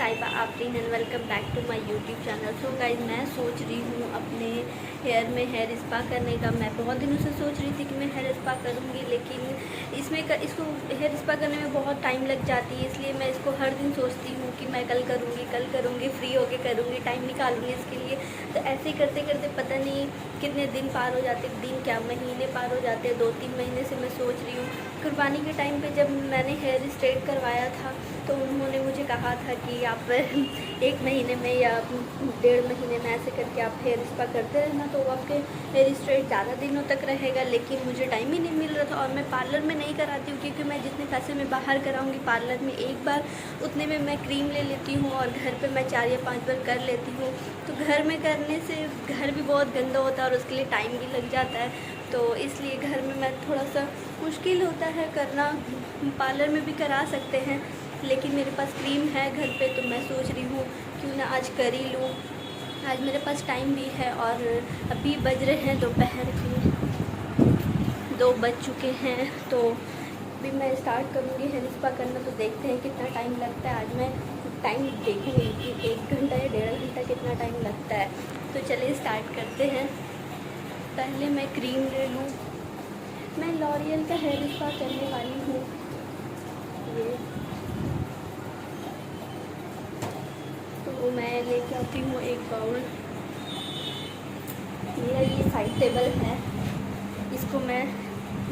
साइबा Afreen and welcome back to my YouTube channel. So guys, मैं सोच रही हूँ अपने हेयर में हेयर स्पा करने का। मैं बहुत दिनों से सोच रही थी कि मैं हेयर स्पा करूँगी, लेकिन इसको हेयर स्पा करने में बहुत टाइम लग जाती है। इसलिए मैं इसको हर दिन सोचती हूँ कि मैं कल करूँगी, फ्री होके करूँगी, टाइम निकालूंगी इसके लिए। तो ऐसे ही करते करते पता नहीं कितने दिन पार हो जाते, दिन क्या महीने पार हो जाते। 2-3 महीने से मैं सोच रही हूँ। कुर्बानी के टाइम पे जब मैंने हेयर स्ट्रेट करवाया था तो उन्होंने मुझे कहा था कि आप 1 महीने में या 1.5 महीने में ऐसे करके आप हेयर स्पा करते रहना, तो आपके हेयर स्ट्रेट ज़्यादा दिनों तक रहेगा। लेकिन मुझे टाइम ही नहीं मिल रहा था और मैं पार्लर में नहीं कराती हूँ, क्योंकि मैं जितने पैसे में बाहर कराऊँगी पार्लर में एक बार, उतने में मैं क्रीम ले लेती हूँ और घर पे मैं 4 या 5 बार कर लेती हूँ। तो घर में करने से घर भी बहुत गंदा होता है और उसके लिए टाइम भी लग जाता है। तो इसलिए घर में मैं थोड़ा सा मुश्किल होता है करना। पार्लर में भी करा सकते हैं, लेकिन मेरे पास क्रीम है घर पे, तो मैं सोच रही हूँ क्यों ना आज कर ही लूँ। आज मेरे पास टाइम भी है और अभी बज रहे हैं दोपहर के 2 बज चुके हैं। तो अभी मैं स्टार्ट करूँगी हेयर स्पा करना, तो देखते हैं कितना टाइम लगता है। आज मैं टाइम देखूँगी कि 1 घंटा या 1.5 घंटा कितना टाइम लगता है। तो चलिए स्टार्ट करते हैं। पहले मैं क्रीम ले लूँ। मैं लॉरियल का हेयर स्पा करने वाली हूँ। ये तो मैं लेके आती हूँ एक बाउल। मेरा ये साइड टेबल है, इसको मैं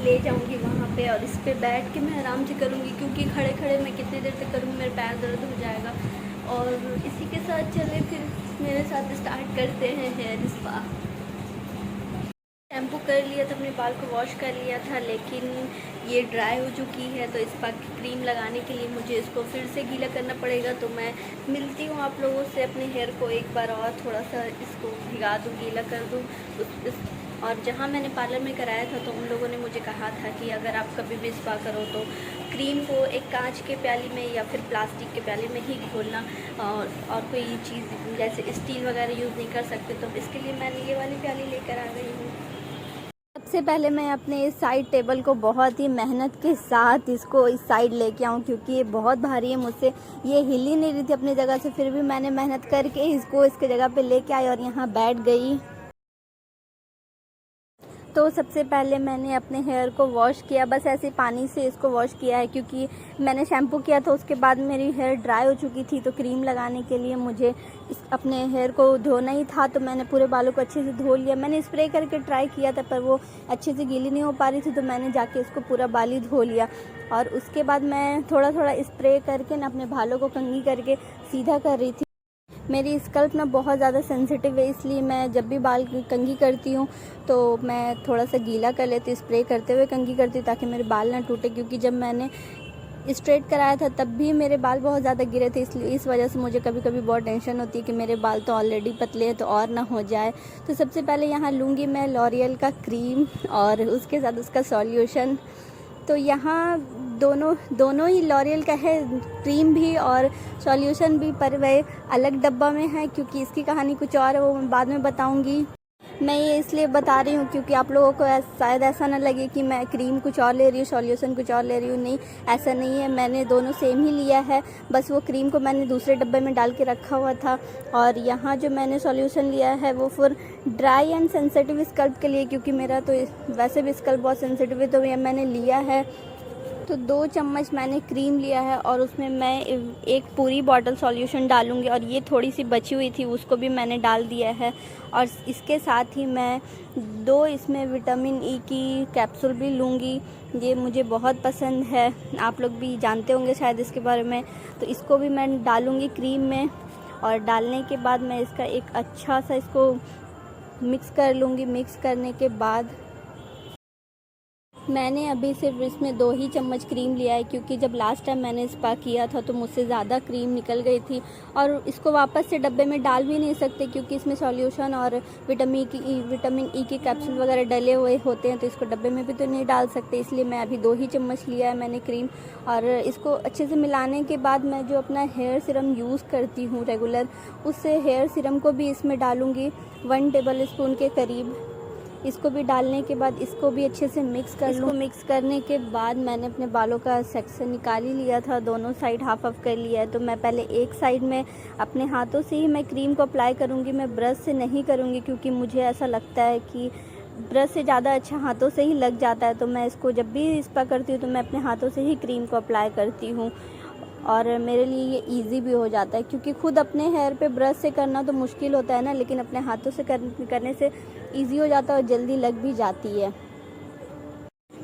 ले जाऊंगी वहाँ पे और इस पे बैठ के मैं आराम से करूँगी, क्योंकि खड़े खड़े मैं कितनी देर तक करूँगी, मेरे पैर दर्द हो जाएगा। और इसी के साथ चले फिर मेरे साथ स्टार्ट करते हैं हेयर स्पा। शैम्पू कर लिया था, अपने बाल को वॉश कर लिया था, लेकिन ये ड्राई हो चुकी है। तो स्पा की क्रीम लगाने के लिए मुझे इसको फिर से गीला करना पड़ेगा। तो मैं मिलती हूँ आप लोगों से। अपने हेयर को एक बार और थोड़ा सा इसको भिगा दूँ, गीला कर दूँ। और जहाँ मैंने पार्लर में कराया था तो उन लोगों ने मुझे कहा था कि अगर आप कभी भी स्पा करो तो क्रीम को एक कांच के प्याली में या फिर प्लास्टिक के प्याली में ही घोलना, और कोई चीज़ जैसे स्टील वगैरह यूज़ नहीं कर सकते। तो इसके लिए मैंने ये वाली प्याली लेकर आ गई हूँ। सबसे पहले मैं अपने इस साइड टेबल को बहुत ही मेहनत के साथ इसको इस साइड लेके आऊँ, क्योंकि ये बहुत भारी है। मुझसे ये हिल ही नहीं रही थी अपनी जगह से, फिर भी मैंने मेहनत करके इसको इसके जगह पे लेके आई और यहाँ बैठ गई। तो सबसे पहले मैंने अपने हेयर को वॉश किया, बस ऐसे पानी से इसको वॉश किया है, क्योंकि मैंने शैम्पू किया था उसके बाद मेरी हेयर ड्राई हो चुकी थी। तो क्रीम लगाने के लिए मुझे अपने हेयर को धोना ही था, तो मैंने पूरे बालों को अच्छे से धो लिया। मैंने स्प्रे करके ट्राई किया था, पर वो अच्छे से गीली नहीं हो पा रही थी, तो मैंने जाके इसको पूरा बाल ही धो लिया। और उसके बाद मैं थोड़ा थोड़ा स्प्रे करके ना अपने बालों को कंघी करके सीधा कर रही थी। मेरी स्कल्प ना बहुत ज़्यादा सेंसिटिव है, इसलिए मैं जब भी बाल कंघी करती हूँ तो मैं थोड़ा सा गीला कर लेती हूँ, स्प्रे करते हुए कंघी करती हूँ, ताकि मेरे बाल ना टूटे। क्योंकि जब मैंने स्ट्रेट कराया था तब भी मेरे बाल बहुत ज़्यादा गिरे थे, इसलिए इस वजह से मुझे कभी कभी बहुत टेंशन होती है कि मेरे बाल तो ऑलरेडी पतले हैं तो और ना हो जाए। तो सबसे पहले यहाँ लूँगी मैं लॉरियल का क्रीम और उसके साथ उसका सॉल्यूशन। तो यहाँ दोनों ही लॉरियल का है, क्रीम भी और सॉल्यूशन भी, पर वह अलग डब्बा में है, क्योंकि इसकी कहानी कुछ और है, वो मैं बाद में बताऊंगी। मैं ये इसलिए बता रही हूँ क्योंकि आप लोगों को शायद ऐसा ना लगे कि मैं क्रीम कुछ और ले रही हूँ, सॉल्यूशन कुछ और ले रही हूँ। नहीं, ऐसा नहीं है, मैंने दोनों सेम ही लिया है। बस वो क्रीम को मैंने दूसरे डब्बे में डाल के रखा हुआ था, और यहाँ जो मैंने सॉल्यूशन लिया है वो फिर ड्राई एंड सेंसिटिव स्कल्प के लिए, क्योंकि मेरा तो वैसे भी स्कल्प बहुत सेंसिटिव है, तो ये मैंने लिया है। तो 2 चम्मच मैंने क्रीम लिया है और उसमें मैं एक पूरी बॉटल सॉल्यूशन डालूंगी, और ये थोड़ी सी बची हुई थी उसको भी मैंने डाल दिया है। और इसके साथ ही मैं 2 इसमें विटामिन ई की कैप्सूल भी लूँगी। ये मुझे बहुत पसंद है, आप लोग भी जानते होंगे शायद इसके बारे में। तो इसको भी मैं डालूँगी क्रीम में, और डालने के बाद मैं इसका एक अच्छा सा इसको मिक्स कर लूँगी। मिक्स करने के बाद मैंने अभी सिर्फ इसमें 2 ही चम्मच क्रीम लिया है, क्योंकि जब लास्ट टाइम मैंने स्पा किया था तो मुझसे ज़्यादा क्रीम निकल गई थी, और इसको वापस से डब्बे में डाल भी नहीं सकते, क्योंकि इसमें सॉल्यूशन और विटामिन ई की कैप्सूल वगैरह डले हुए होते हैं, तो इसको डब्बे में भी तो नहीं डाल सकते। इसलिए मैं अभी 2 ही चम्मच लिया है मैंने क्रीम। और इसको अच्छे से मिलाने के बाद मैं जो अपना हेयर सीरम यूज़ करती हूँ रेगुलर, उस हेयर सीरम को भी इसमें डालूँगी 1 टेबल स्पून के करीब। इसको भी डालने के बाद इसको भी अच्छे से मिक्स कर लूँ। मिक्स करने के बाद मैंने अपने बालों का सेक्शन निकाल ही लिया था, दोनों साइड हाफ हाफ कर लिया है। तो मैं पहले एक साइड में अपने हाथों से ही मैं क्रीम को अप्लाई करूँगी, मैं ब्रश से नहीं करूँगी, क्योंकि मुझे ऐसा लगता है कि ब्रश से ज़्यादा अच्छा हाथों से ही लग जाता है। तो मैं इसको जब भी स्पा करती हूँ तो मैं अपने हाथों से ही क्रीम को अप्लाई करती हूँ, और मेरे लिए ये इजी भी हो जाता है, क्योंकि खुद अपने हेयर पे ब्रश से करना तो मुश्किल होता है ना, लेकिन अपने हाथों से करने से इजी हो जाता है और जल्दी लग भी जाती है।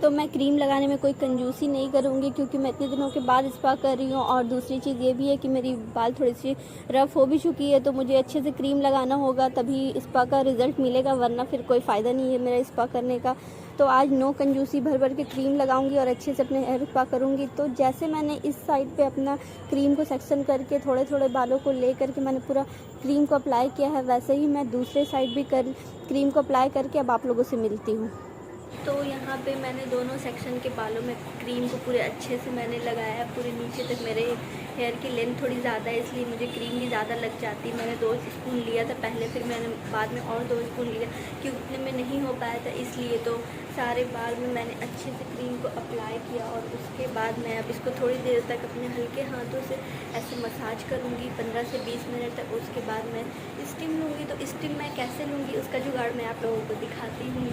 तो मैं क्रीम लगाने में कोई कंजूसी नहीं करूँगी, क्योंकि मैं इतने दिनों के बाद स्पा कर रही हूँ। और दूसरी चीज़ ये भी है कि मेरी बाल थोड़ी सी रफ़ हो भी चुकी है, तो मुझे अच्छे से क्रीम लगाना होगा तभी स्पा का रिज़ल्ट मिलेगा, वरना फिर कोई फ़ायदा नहीं है मेरा स्पा करने का। तो आज नो कंजूसी, भर भर के क्रीम लगाऊंगी और अच्छे से अपने हेयर स्पा करूँगी। तो जैसे मैंने इस साइड पे अपना क्रीम को सेक्शन करके थोड़े थोड़े बालों को ले करके मैंने पूरा क्रीम को अप्लाई किया है, वैसे ही मैं दूसरे साइड भी क्रीम को अप्लाई करके अब आप लोगों से मिलती हूँ। तो यहाँ पे मैंने दोनों सेक्शन के बालों में क्रीम को पूरे अच्छे से मैंने लगाया है, पूरे नीचे तक। मेरे हेयर की लेंथ थोड़ी ज़्यादा है, इसलिए मुझे क्रीम भी ज़्यादा लग जाती है। मैंने 2 स्पून लिया था पहले, फिर मैंने बाद में और 2 स्पून लिया, क्योंकि उतने में नहीं हो पाया था, इसलिए। तो सारे बाल में मैंने अच्छे से क्रीम को अप्लाई किया, और उसके बाद मैं अब इसको थोड़ी देर तक अपने हल्के हाथों से ऐसे मसाज करूँगी 15 से 20 मिनट तक। उसके बाद मैं स्टीम लूँगी। तो स्टीम मैं कैसे लूँगी उसका जुगाड़ मैं आप लोगों को दिखाती हूँ।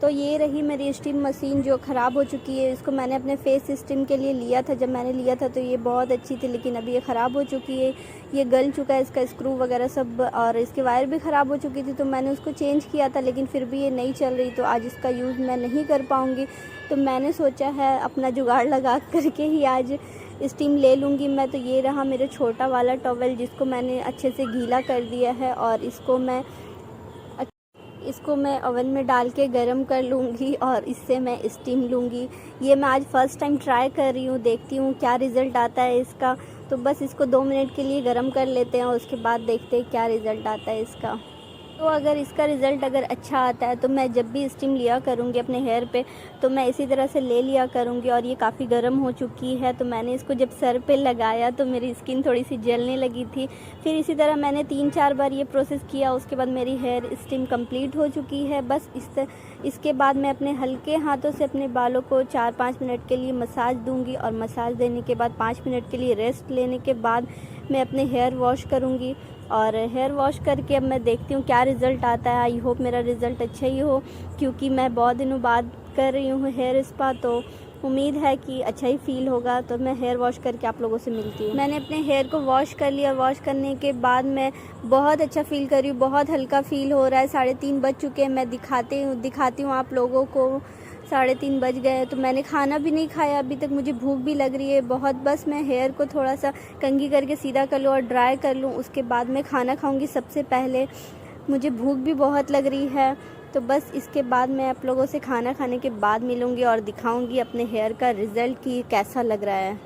तो ये रही मेरी स्टीम मशीन जो ख़राब हो चुकी है। इसको मैंने अपने फेस स्टीम के लिए लिया था, जब मैंने लिया था तो ये बहुत अच्छी थी, लेकिन अभी ये ख़राब हो चुकी है, ये गल चुका है इसका स्क्रू वगैरह सब, और इसकी वायर भी ख़राब हो चुकी थी। तो मैंने उसको चेंज किया था, लेकिन फिर भी ये नहीं चल रही, तो आज इसका यूज़ मैं नहीं कर पाऊँगी। तो मैंने सोचा है अपना जुगाड़ लगा करके ही आज स्टीम ले लूँगी मैं। तो ये रहा मेरा छोटा वाला टॉवल, जिसको मैंने अच्छे से गीला कर दिया है, और इसको मैं ओवन में डाल के गरम कर लूँगी और इससे मैं स्टीम लूँगी। ये मैं आज फ़र्स्ट टाइम ट्राई कर रही हूँ, देखती हूँ क्या रिज़ल्ट आता है इसका। तो बस इसको 2 मिनट के लिए गरम कर लेते हैं और उसके बाद देखते हैं क्या रिज़ल्ट आता है इसका। तो अगर इसका रिज़ल्ट अगर अच्छा आता है तो मैं जब भी स्टीम लिया करूँगी अपने हेयर पे, तो मैं इसी तरह से ले लिया करूँगी। और ये काफ़ी गर्म हो चुकी है, तो मैंने इसको जब सर पे लगाया तो मेरी स्किन थोड़ी सी जलने लगी थी। फिर इसी तरह मैंने 3-4 बार ये प्रोसेस किया, उसके बाद मेरी हेयर स्टीम कंप्लीट हो चुकी है। बस इसके बाद मैं अपने हल्के हाथों से अपने बालों को 4-5 मिनट के लिए मसाज दूँगी, और मसाज देने के बाद 5 मिनट के लिए रेस्ट लेने के बाद मैं अपने हेयर वॉश करूँगी। और हेयर वॉश करके अब मैं देखती हूँ क्या रिज़ल्ट आता है। आई होप मेरा रिज़ल्ट अच्छा ही हो, क्योंकि मैं बहुत दिनों बाद कर रही हूँ हेयर स्पा, तो उम्मीद है कि अच्छा ही फील होगा। तो मैं हेयर वॉश करके आप लोगों से मिलती हूँ। मैंने अपने हेयर को वॉश कर लिया, वॉश करने के बाद मैं बहुत अच्छा फ़ील कर रही हूँ, बहुत हल्का फ़ील हो रहा है। 3:30 बज चुके हैं, मैं दिखाती हूँ आप लोगों को। 3:30 बज गए, तो मैंने खाना भी नहीं खाया अभी तक, मुझे भूख भी लग रही है बहुत। बस मैं हेयर को थोड़ा सा कंघी करके सीधा कर लूँ और ड्राई कर लूँ, उसके बाद मैं खाना खाऊंगी सबसे पहले। मुझे भूख भी बहुत लग रही है, तो बस इसके बाद मैं आप लोगों से खाना खाने के बाद मिलूँगी और दिखाऊँगी अपने हेयर का रिज़ल्ट कि कैसा लग रहा है।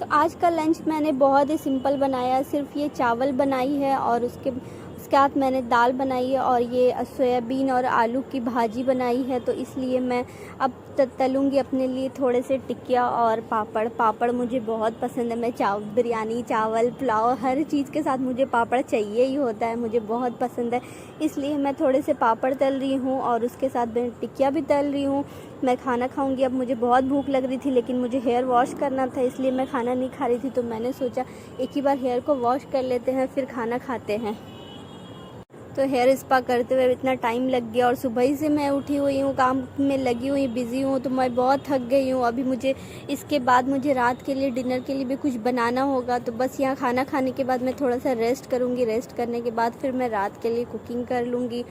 तो आज का लंच मैंने बहुत ही सिंपल बनाया, सिर्फ ये चावल बनाई है और उसके साथ मैंने दाल बनाई है, और ये सोयाबीन और आलू की भाजी बनाई है। तो इसलिए मैं अब तलूँगी अपने लिए थोड़े से टिकिया और पापड़ मुझे बहुत पसंद है। मैं बिरयानी, चावल, पुलाव, हर चीज़ के साथ मुझे पापड़ चाहिए ही होता है, मुझे बहुत पसंद है। इसलिए मैं थोड़े से पापड़ तल रही हूँ और उसके साथ मैं टिकिया भी तल रही हूँ। मैं खाना खाऊंगी। अब मुझे बहुत भूख लग रही थी, लेकिन मुझे हेयर वॉश करना था, इसलिए मैं खाना नहीं खा रही थी। तो मैंने सोचा एक ही बार हेयर को वॉश कर लेते हैं, फिर खाना खाते हैं। तो हेयर स्पा करते हुए इतना टाइम लग गया, और सुबह ही से मैं उठी हुई हूँ, काम में लगी हुई, बिज़ी हूँ, तो मैं बहुत थक गई हूँ। अभी इसके बाद मुझे रात के लिए डिनर के लिए भी कुछ बनाना होगा। तो बस यहाँ खाना खाने के बाद मैं थोड़ा सा रेस्ट करूँगी। रेस्ट करने के बाद फिर मैं रात के लिए कुकिंग कर लूँगी।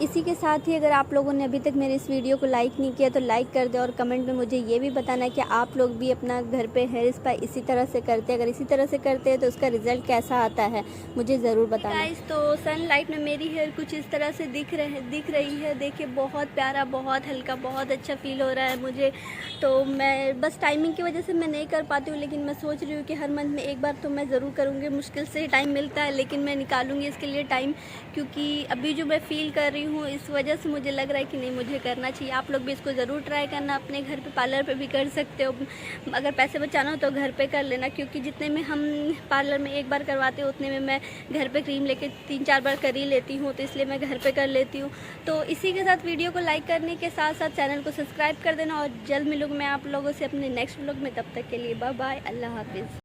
इसी के साथ ही अगर आप लोगों ने अभी तक मेरे इस वीडियो को लाइक नहीं किया तो लाइक कर दें, और कमेंट में मुझे ये भी बताना है कि आप लोग भी अपना घर पे हेयर स्पा इसी तरह से करते हैं। अगर इसी तरह से करते हैं तो उसका रिज़ल्ट कैसा आता है मुझे ज़रूर बताना। गाइस, तो सनलाइट में मेरी हेयर कुछ इस तरह से दिख रही है। देखिए, बहुत प्यारा, बहुत हल्का, बहुत अच्छा फील हो रहा है मुझे। तो मैं बस टाइमिंग की वजह से मैं नहीं कर पाती हूँ, लेकिन मैं सोच रही हूँ कि हर मंथ में एक बार तो मैं ज़रूर करूँगी। मुश्किल से टाइम मिलता है, लेकिन मैं निकालूँगी इसके लिए टाइम, क्योंकि अभी जो मैं फ़ील कर रही हूँ हूँ, इस वजह से मुझे लग रहा है कि नहीं मुझे करना चाहिए। आप लोग भी इसको ज़रूर ट्राई करना, अपने घर पे पार्लर पे भी कर सकते हो। अगर पैसे बचाना हो तो घर पे कर लेना, क्योंकि जितने में हम पार्लर में एक बार करवाते हैं उतने में मैं घर पे क्रीम लेके 3-4 बार कर ही लेती हूँ, तो इसलिए मैं घर पे कर लेती हूँ। तो इसी के साथ वीडियो को लाइक करने के साथ साथ चैनल को सब्सक्राइब कर देना, और जल्द मिलूँगी मैं आप लोगों से अपने नेक्स्ट व्लॉग में। तब तक के लिए बाय बाय, अल्लाह हाफिज़।